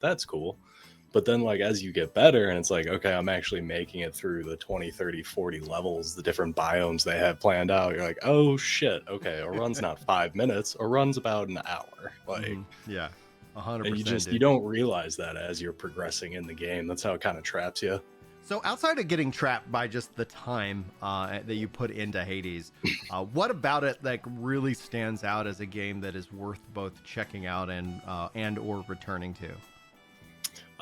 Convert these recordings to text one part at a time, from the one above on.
that's cool. But then, like, as you get better and it's like, okay, I'm actually making it through the 20, 30, 40 levels, the different biomes they have planned out. You're like, oh shit, okay, a run's not 5 minutes, a run's about an hour. Like, Yeah, and 100%, you dude. don't realize that as you're progressing in the game. That's how it kind of traps you. So outside of getting trapped by just the time that you put into Hades, what about it like really stands out as a game that is worth both checking out and or returning to?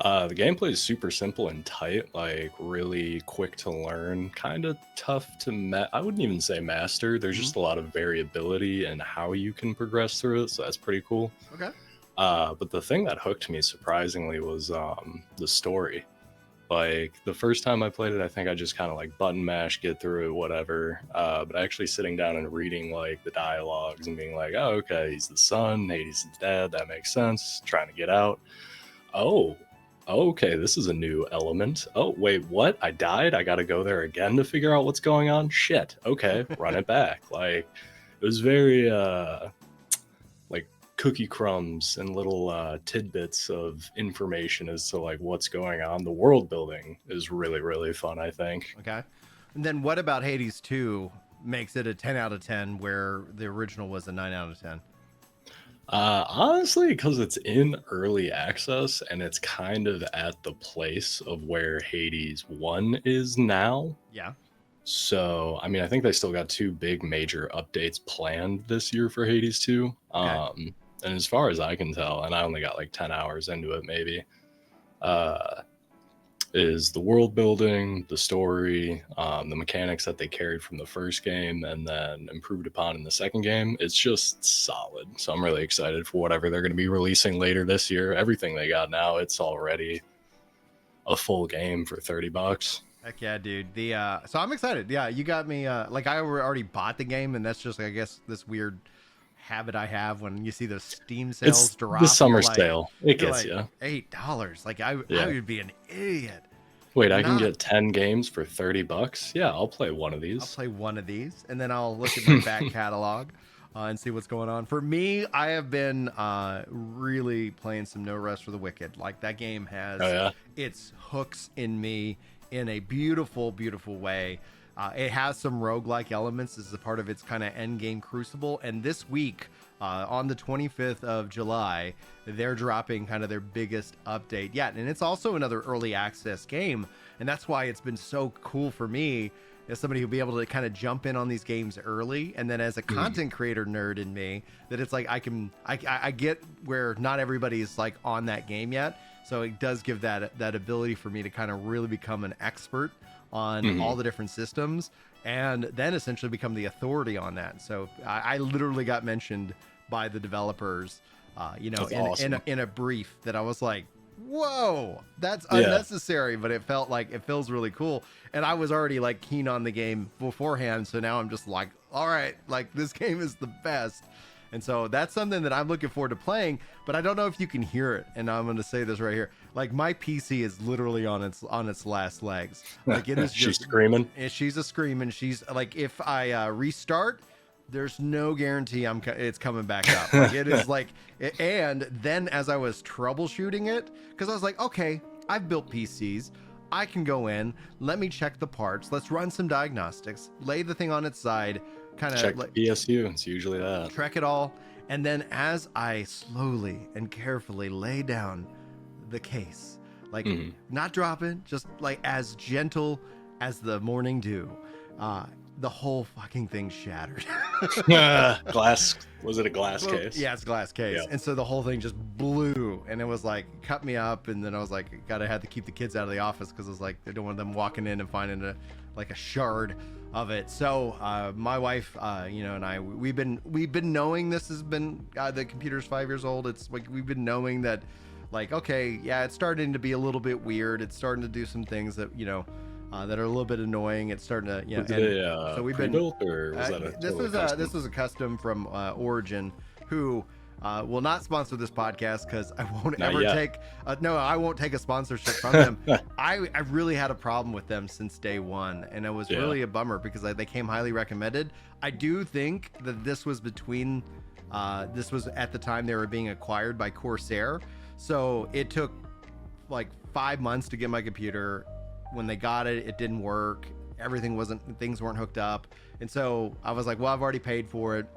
The gameplay is super simple and tight, like really quick to learn, kind of tough to I wouldn't even say master. There's Mhm. just a lot of variability in how you can progress through it, so that's pretty cool. Okay. But the thing that hooked me surprisingly was the story. Like the first time I played it, I think I just kind of like button mash, get through it, whatever. But actually sitting down and reading like the dialogues and being like, oh, okay, he's the son, Hades is dad, that makes sense. Trying to get out. Oh, okay, this is a new element. Oh, wait, what? I died? I gotta go there again to figure out what's going on? Shit. Okay, run it back. Like, it was very, like, cookie crumbs and little tidbits of information as to, like, what's going on. The world building is really, really fun, I think. Okay. And then what about Hades 2 makes it a 10 out of 10 where the original was a 9 out of 10? Honestly, because it's in early access and it's kind of at the place of where Hades 1 is now. Yeah. So, I mean, I think they still got two big major updates planned this year for Hades 2. Okay. And as far as I can tell, and I only got like 10 hours into it, maybe, uh, is the world building, the story, the mechanics that they carried from the first game and then improved upon in the second game. It's just solid. So I'm really excited for whatever they're going to be releasing later this year. Everything they got now, it's already a full game for $30. Heck yeah, dude. The so I'm excited. Yeah, you got me. Like I already bought the game, and that's just I guess this weird habit I have when you see those Steam sales It's drop. the summer You're like, sale. It you're gets like you. $8. Like I Yeah. would be an idiot. Wait, I can Not. get 10 games for $30? Yeah, I'll play one of I'll these. play one of these, and then I'll look at my back catalog and see what's going on. For me, I have been really playing some No Rest for the Wicked. Like that game has Oh, yeah. its hooks in me in a beautiful, beautiful way. It has some roguelike elements as a part of its kind of end game crucible. And this week, on the 25th of July, they're dropping kind of their biggest update yet. And it's also another early access game. And that's why it's been so cool for me as somebody who'll be able to kind of jump in on these games early. And then as a content creator nerd in me, that it's like I get where not everybody's like on that game yet. So it does give that ability for me to kind of really become an expert on all the different systems and then essentially become the authority on that. So I literally got mentioned by the developers, That's awesome. in a brief that I was like, whoa, that's unnecessary, but it feels really cool. And I was already like keen on the game beforehand. So now I'm just like, all right, like this game is the best. And so that's something that I'm looking forward to playing, but I don't know if you can hear it. And I'm going to say this right here. Like my PC is literally on its last legs. Like it is She's just screaming. she's a screaming. She's like, if I restart, there's no guarantee it's coming back up. Like it is like, and then as I was troubleshooting it, because I was like, okay, I've built PCs. I can go in, let me check the parts. Let's run some diagnostics, lay the thing on its side, kind of Check the PSU. It's usually that. track it all. And then as I slowly and carefully lay down the case, like not dropping, just like as gentle as the morning dew, the whole fucking thing shattered. Glass. Was it a glass Well, case? yeah, it's a glass case. Yeah. And so the whole thing just blew, and it was like cut me up. And then I was like, had to keep the kids out of the office because it was like I don't want them walking in and finding a shard of it. So my wife, and I, we've been knowing this has been the computer's 5 years old. It's like we've been knowing that, like, okay, yeah, it's starting to be a little bit weird. It's starting to do some things that that are a little bit annoying. It's starting to, Was it a so we've pre-built, or was that a totally custom? this was a custom from Origin, who will not sponsor this podcast because I won't Not ever yet. take I won't take a sponsorship from them. I really had a problem with them since day one, and it was really a bummer because they came highly recommended. I do think that this was this was at the time they were being acquired by Corsair, so it took like 5 months to get my computer. When they got it, it didn't work. Things weren't hooked up. And so I was like, well, I've already paid for it.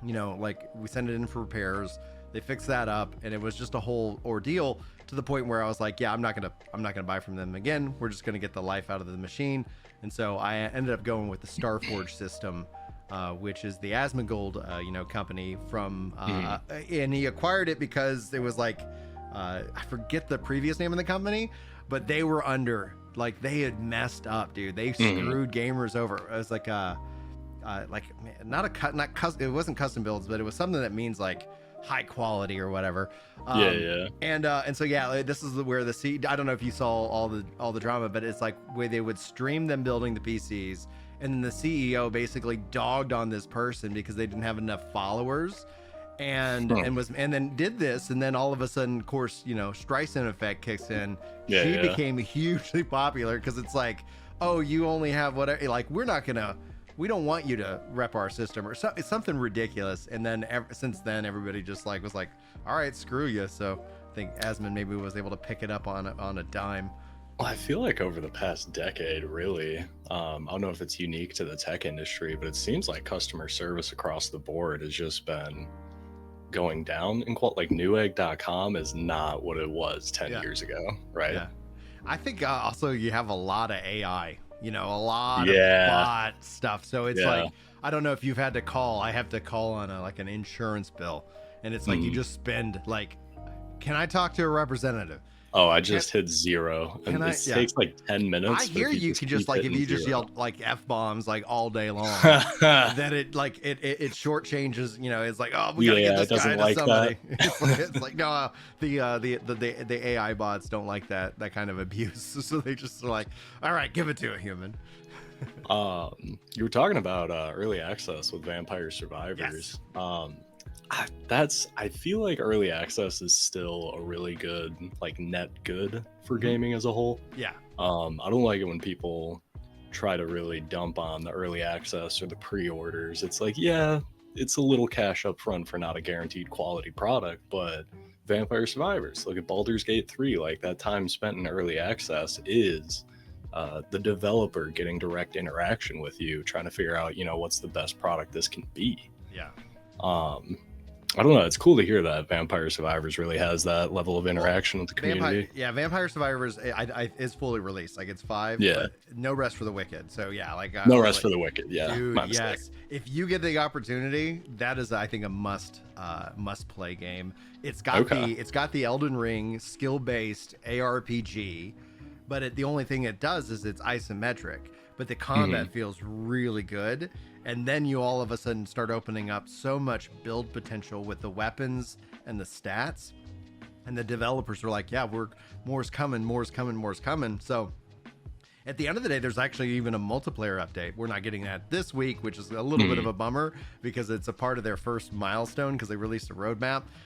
You know, like we send it in for repairs. They fixed that up, and it was just a whole ordeal to the point where I was like, yeah, I'm not gonna buy from them again. We're just gonna get the life out of the machine. And so I ended up going with the Starforge system, which is the Asmongold, company from, and he acquired it because it was like, I forget the previous name of the company, but they were like they had messed up, dude. They screwed gamers over. It was like it wasn't custom builds, but it was something that means like high quality or whatever. And so this is where I don't know if you saw all the drama, but it's like where they would stream them building the PCs, and then the CEO basically dogged on this person because they didn't have enough followers, and then did this, and then all of a sudden, of course, Streisand effect kicks in. She became hugely popular because it's like, oh, you only have whatever, like we don't want you to rep our system, or it's something ridiculous. And then since then, everybody just was like, all right, screw you. So I think Asmon maybe was able to pick it up on a dime. Well, I feel like over the past decade, really, I don't know if it's unique to the tech industry, but it seems like customer service across the board has just been going down in like Newegg.com is not what it was 10 years ago, right? Yeah. I think also you have a lot of AI, a lot of bot stuff. So it's like, I don't know if you've had to call. I have to call on an insurance bill, and it's like you just spend like, can I talk to a representative? Oh, I just hit 0, and it takes like 10 minutes. I hear you can just if you just yell like F-bombs like all day long, then it shortchanges. It's like, oh, we gotta get this guy to somebody. It's like no, the AI bots don't like that kind of abuse, so they just are like, all right, give it to a human. You were talking about early access with Vampire Survivors. I feel like early access is still a really good, like, net good for gaming as a whole. I don't like it when people try to really dump on the early access or the pre-orders. It's like, it's a little cash up front for not a guaranteed quality product, but Vampire Survivors, look at Baldur's Gate 3, like that time spent in early access is the developer getting direct interaction with you, trying to figure out, what's the best product this can be. I don't know. It's cool to hear that Vampire Survivors really has that level of interaction with the community. Vampire Survivors is fully released. Like it's 5. But no Rest for the Wicked. So no Rest for the Wicked. Yeah, dude, yes. If you get the opportunity, that is, I think, a must play game. It's got the Elden Ring skill based ARPG, but the only thing it does is it's isometric. But the combat feels really good. And then you all of a sudden start opening up so much build potential with the weapons and the stats. And the developers are like, more's coming. So at the end of the day, there's actually even a multiplayer update. We're not getting that this week, which is a little bit of a bummer because it's a part of their first milestone because they released a roadmap.